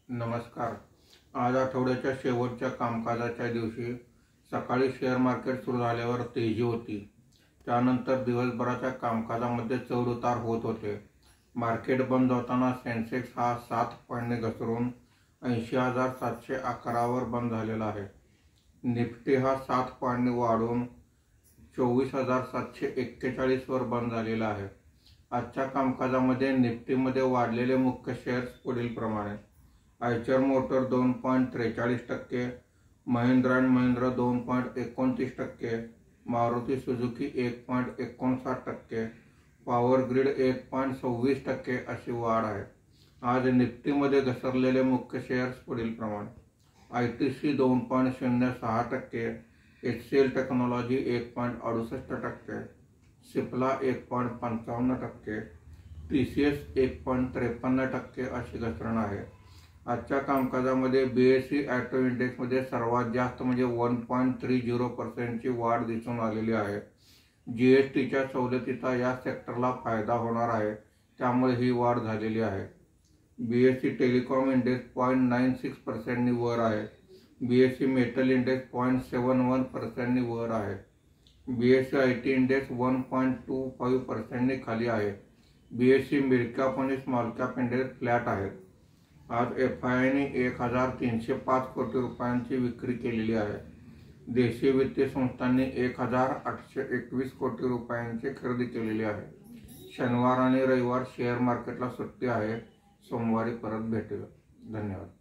नमस्कार। आज आठवड्याच्या शेवटच्या कामकाजाच्या दिवशी सकाळी शेअर मार्केट सुरू झाल्यावर तेजी होती। त्यानंतर दिवसभराच्या कामकाजामध्ये चढ-उतार होत होते। मार्केट बंद होताना सेन्सेक्स हा 7 पॉईंटने घसरून 80,711 वर बंद झालेला आहे। निफ्टी हा 7 पॉईंटने वाढून 24,741 वर बंद झालेला आहे। आजच्या कामकाजामध्ये निफ्टीमध्ये वाढलेले मुख्य शेअर्स पुढील प्रमाणे: Eicher Motor 2.43%, Mahindra and Mahindra 2.29%, Maruti Suzuki 1.59%, Power Grid 1.26% अशी वाढ आहे। आज निफ्टीमध्ये घसरलेले मुख्य शेअर्स पुढील प्रमाणे: ITC 2.06%, HCL technology 1.68%, Cipla 1.55%, TCS 1.53% अशी घसरण आहे। आजच्या कामकाजामध्ये BSE ऑटो इंडेक्समध्ये सर्वात जास्त म्हणजे 1.30% ची वाढ दिसून आलेली आहे। GSTच्या सवलतीचा या सेक्टरला फायदा होणार आहे, त्यामुळे ही वाढ झालेली आहे। BSE टेलिकॉम इंडेक्स 0.96% नी वर आहे। BSE मेटल इंडेक्स 0.71% नी वर आहे। BSE IT इंडेक्स 1.25% नी खाली आहे। BSE मिड कॅप आणि स्मॉल कॅप इंडेक्स फ्लॅट आहेत। आज FII ने 1,305 कोटी रुपयांची विक्री केलेली आहे। देशी वित्तीय संस्थांनी 1,821 कोटी रुपयांची खरेदी केलेली आहे। शनिवार आणि रविवार शेअर मार्केटला सुट्टी आहे। सोमवारी परत भेटूया। धन्यवाद।